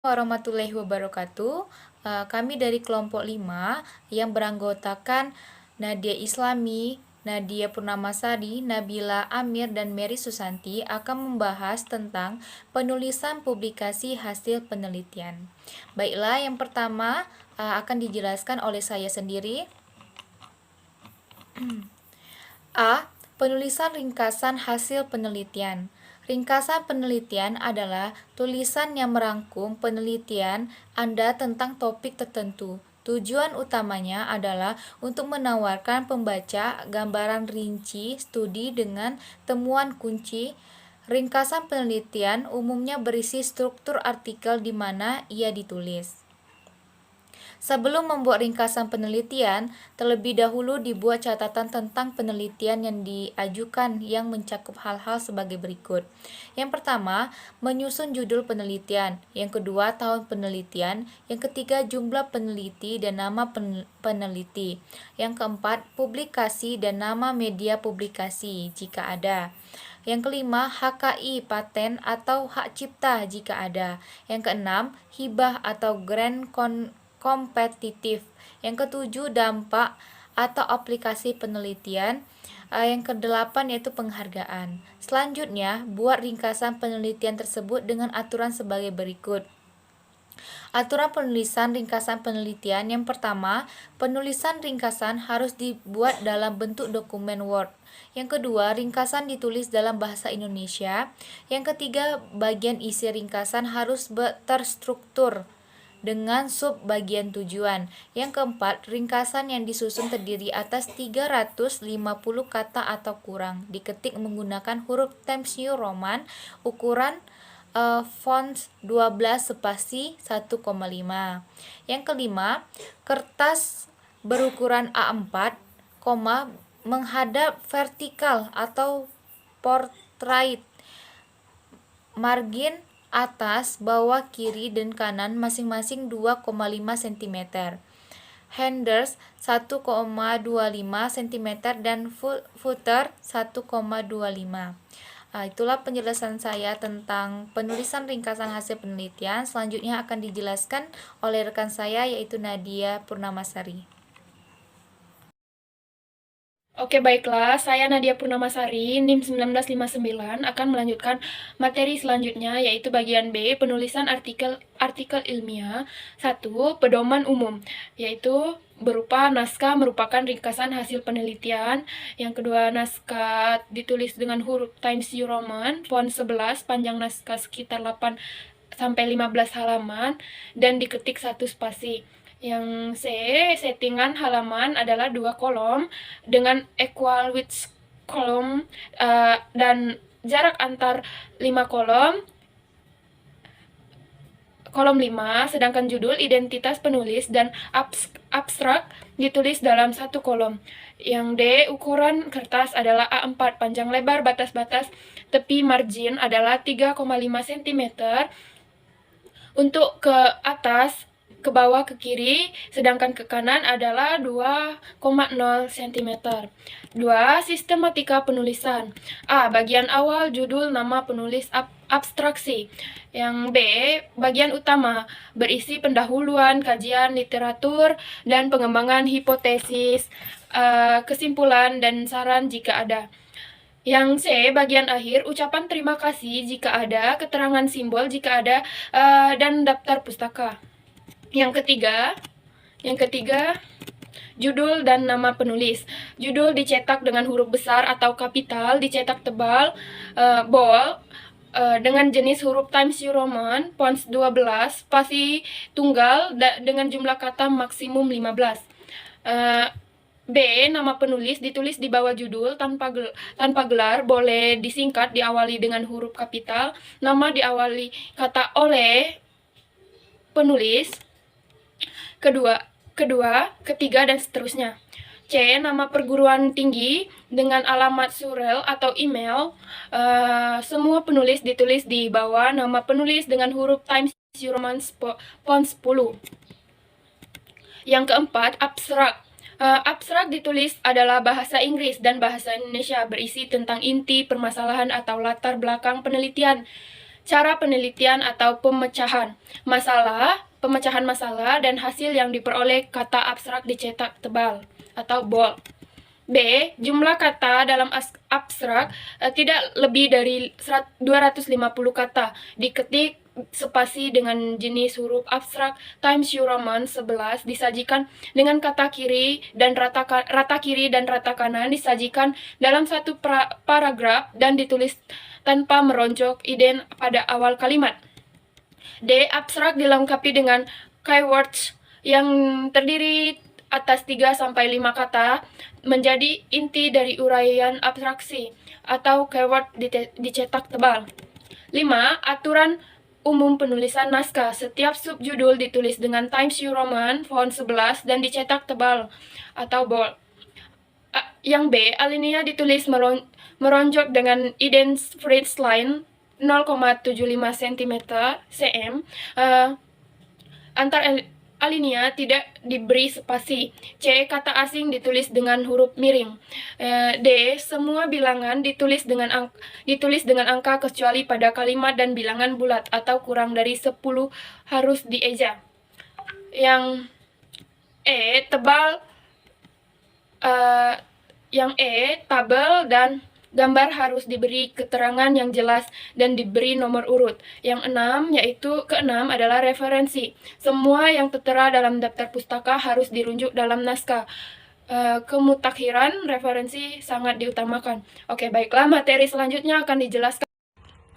Warahmatullahi wabarakatuh. Kami dari kelompok 5 yang beranggotakan Nadia Islami, Nadia Purnamasari, Nabila Amir, dan Mary Susanti akan membahas tentang penulisan publikasi hasil penelitian. Baiklah, yang pertama akan dijelaskan oleh saya sendiri. A. Penulisan ringkasan hasil penelitian. Ringkasan penelitian adalah tulisan yang merangkum penelitian Anda tentang topik tertentu. Tujuan utamanya adalah untuk menawarkan pembaca gambaran rinci studi dengan temuan kunci. Ringkasan penelitian umumnya berisi struktur artikel di mana ia ditulis. Sebelum membuat ringkasan penelitian, terlebih dahulu dibuat catatan tentang penelitian yang diajukan yang mencakup hal-hal sebagai berikut. Yang pertama, menyusun judul penelitian. Yang kedua, tahun penelitian. Yang ketiga, jumlah peneliti dan nama peneliti. Yang keempat, publikasi dan nama media publikasi jika ada. Yang kelima, HKI, paten atau hak cipta jika ada. Yang keenam, hibah atau grant kompetitif. Yang ketujuh, dampak atau aplikasi penelitian. Yang kedelapan yaitu penghargaan. Selanjutnya, buat ringkasan penelitian tersebut dengan aturan sebagai berikut. Aturan penulisan ringkasan penelitian. Yang pertama, penulisan ringkasan harus dibuat dalam bentuk dokumen Word. Yang kedua, ringkasan ditulis dalam bahasa Indonesia. Yang ketiga, bagian isi ringkasan harus terstruktur dengan sub bagian tujuan. Yang keempat, ringkasan yang disusun terdiri atas 350 kata atau kurang. Diketik menggunakan huruf Times New Roman, ukuran font 12 spasi 1,5. Yang kelima, kertas berukuran A4, menghadap vertikal atau portrait. Margin atas, bawah, kiri, dan kanan masing-masing 2,5 cm. Handles 1,25 cm dan footer 1,25. Itulah penjelasan saya tentang penulisan ringkasan hasil penelitian. Selanjutnya akan dijelaskan oleh rekan saya yaitu Nadia Purnamasari. Oke, baiklah. Saya Nadia Purnamasari, NIM 1959, akan melanjutkan materi selanjutnya, yaitu bagian B, penulisan artikel ilmiah. 1. Pedoman umum, yaitu berupa naskah merupakan ringkasan hasil penelitian. Yang kedua, naskah ditulis dengan huruf Times New Roman, font 11, panjang naskah sekitar 8-15 halaman, dan diketik 1 spasi. Yang C, settingan halaman adalah 2 kolom dengan equal width kolom dan jarak antar 5 kolom. Kolom 5, sedangkan judul, identitas penulis, dan abstrak ditulis dalam 1 kolom. Yang D, ukuran kertas adalah A4, panjang lebar batas-batas tepi margin adalah 3,5 cm. Untuk ke atas, ke bawah, ke kiri, sedangkan ke kanan adalah 2,0 cm. 2. Sistematika penulisan. A. Bagian awal, judul, nama penulis, abstraksi. Yang B. Bagian utama, berisi pendahuluan, kajian literatur, dan pengembangan hipotesis, kesimpulan, dan saran jika ada. Yang C, bagian akhir, ucapan terima kasih jika ada, keterangan simbol jika ada, dan daftar pustaka. Yang ketiga, judul dan nama penulis. Judul dicetak dengan huruf besar atau kapital, dicetak tebal, bold, dengan jenis huruf Times New Roman, font 12, spasi tunggal, dengan jumlah kata maksimum 15. B. Nama penulis ditulis di bawah judul tanpa gelar, boleh disingkat, diawali dengan huruf kapital. Nama diawali kata oleh penulis. Kedua, ketiga, dan seterusnya. C. Nama perguruan tinggi dengan alamat surel atau email. Semua penulis ditulis di bawah nama penulis dengan huruf Times New Roman font 10. Yang keempat, abstrak. Abstrak ditulis adalah bahasa Inggris dan bahasa Indonesia, berisi tentang inti permasalahan atau latar belakang penelitian. cara penelitian atau pemecahan masalah, dan hasil yang diperoleh kata abstrak dicetak tebal atau bold. B. Jumlah kata dalam abstrak tidak lebih dari 250 kata. Diketik spasi dengan jenis huruf abstrak Times New Roman 11 disajikan dengan kata kiri dan rata kiri dan rata kanan disajikan dalam satu paragraf dan ditulis tanpa meronjok ident pada awal kalimat. D. Abstrak dilengkapi dengan keywords yang terdiri atas 3-5 kata menjadi inti dari uraian abstraksi atau keyword dicetak tebal. 5. Aturan umum penulisan naskah. Setiap subjudul ditulis dengan Times New Roman font 11 dan dicetak tebal atau bold. Yang B. Alinea ditulis meronjok dengan ident phrase line 0,75 cm cm. Antar alinea tidak diberi spasi. C. Kata asing ditulis dengan huruf miring. D. Semua bilangan ditulis dengan angka kecuali pada kalimat dan bilangan bulat atau kurang dari 10 harus dieja. Yang E. Tabel dan gambar harus diberi keterangan yang jelas dan diberi nomor urut. Yang keenam adalah referensi. Semua yang tertera dalam daftar pustaka harus dirujuk dalam naskah. Kemutakhiran referensi sangat diutamakan. Oke, baiklah, materi selanjutnya akan dijelaskan.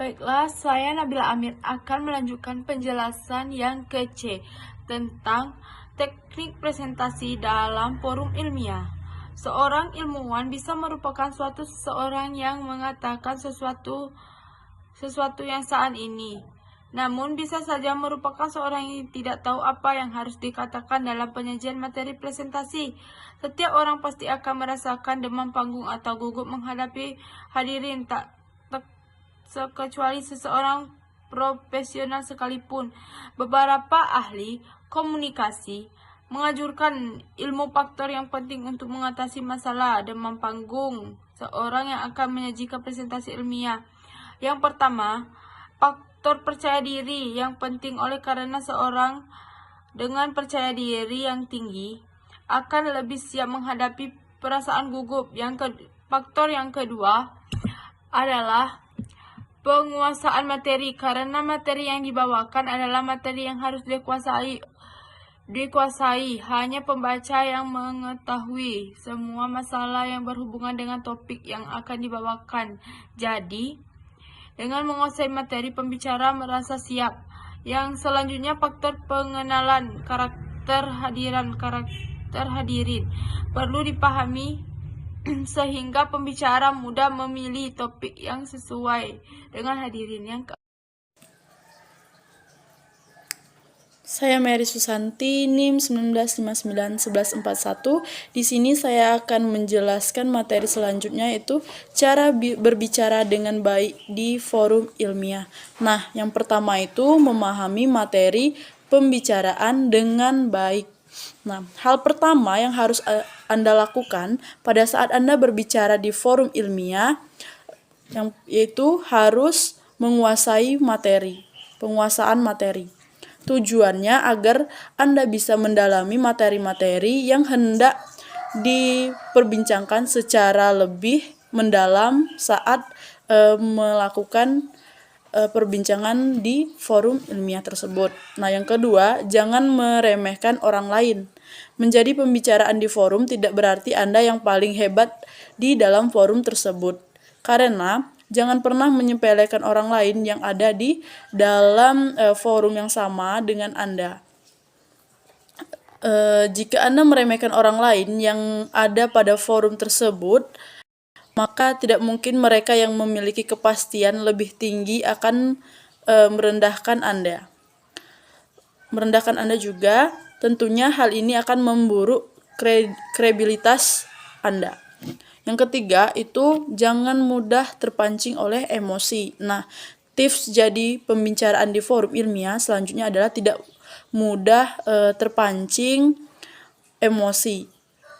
Baiklah, saya Nabila Amir akan melanjutkan penjelasan yang ke-C tentang teknik presentasi dalam forum ilmiah. Seorang ilmuwan bisa merupakan suatu seseorang yang mengatakan sesuatu yang saat ini. Namun bisa saja merupakan seorang yang tidak tahu apa yang harus dikatakan dalam penyajian materi presentasi. Setiap orang pasti akan merasakan demam panggung atau gugup menghadapi hadirin, tak kecuali seseorang profesional sekalipun. Beberapa ahli komunikasi mengajarkan ilmu faktor yang penting untuk mengatasi masalah demam panggung seorang yang akan menyajikan presentasi ilmiah. Yang pertama, faktor percaya diri yang penting oleh karena seorang dengan percaya diri yang tinggi akan lebih siap menghadapi perasaan gugup. Faktor yang kedua adalah penguasaan materi, karena materi yang dibawakan adalah materi yang harus dikuasai. Hanya pembaca yang mengetahui semua masalah yang berhubungan dengan topik yang akan dibawakan. Jadi, dengan menguasai materi, pembicara merasa siap. Yang selanjutnya, faktor pengenalan karakter hadirin perlu dipahami sehingga pembicara mudah memilih topik yang sesuai dengan hadirin. Saya Mary Susanti, NIM 19591141. Di sini saya akan menjelaskan materi selanjutnya, yaitu cara berbicara dengan baik di forum ilmiah. Nah, yang pertama itu memahami materi pembicaraan dengan baik. Nah, hal pertama yang harus Anda lakukan pada saat Anda berbicara di forum ilmiah, yaitu harus menguasai materi, penguasaan materi. Tujuannya agar Anda bisa mendalami materi-materi yang hendak diperbincangkan secara lebih mendalam saat melakukan perbincangan di forum ilmiah tersebut. Nah, yang kedua, jangan meremehkan orang lain. Menjadi pembicaraan di forum tidak berarti Anda yang paling hebat di dalam forum tersebut. Karena jangan pernah menyepelekan orang lain yang ada di dalam forum yang sama dengan Anda. Jika Anda meremehkan orang lain yang ada pada forum tersebut, maka tidak mungkin mereka yang memiliki kepastian lebih tinggi akan merendahkan Anda. Merendahkan Anda juga, tentunya hal ini akan memburuk kredibilitas Anda. Yang ketiga itu jangan mudah terpancing oleh emosi. Nah, tips jadi pembicaraan di forum ilmiah selanjutnya adalah tidak mudah terpancing emosi.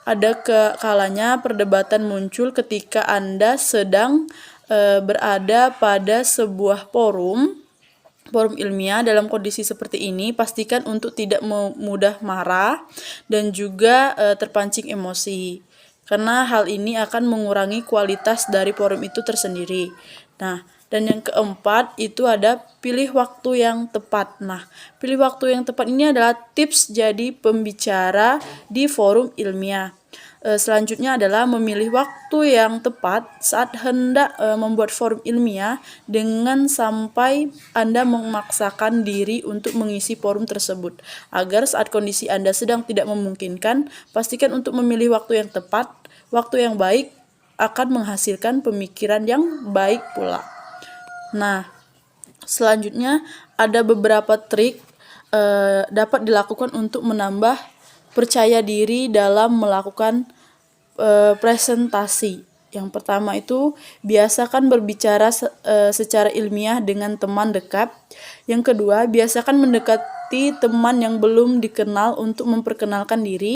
Ada kalanya perdebatan muncul ketika Anda sedang berada pada sebuah forum forum ilmiah dalam kondisi seperti ini, pastikan untuk tidak mudah marah dan juga terpancing emosi. Karena hal ini akan mengurangi kualitas dari forum itu tersendiri. Nah, dan yang keempat itu ada pilih waktu yang tepat. Nah, pilih waktu yang tepat ini adalah tips jadi pembicara di forum ilmiah. Selanjutnya adalah memilih waktu yang tepat saat hendak membuat forum ilmiah dengan sampai Anda memaksakan diri untuk mengisi forum tersebut. Agar saat kondisi Anda sedang tidak memungkinkan, pastikan untuk memilih waktu yang tepat. Waktu yang baik akan menghasilkan pemikiran yang baik pula. Nah, selanjutnya ada beberapa trik dapat dilakukan untuk menambah percaya diri dalam melakukan presentasi. Yang pertama itu biasakan berbicara secara ilmiah dengan teman dekat. Yang kedua, biasakan mendekati teman yang belum dikenal untuk memperkenalkan diri.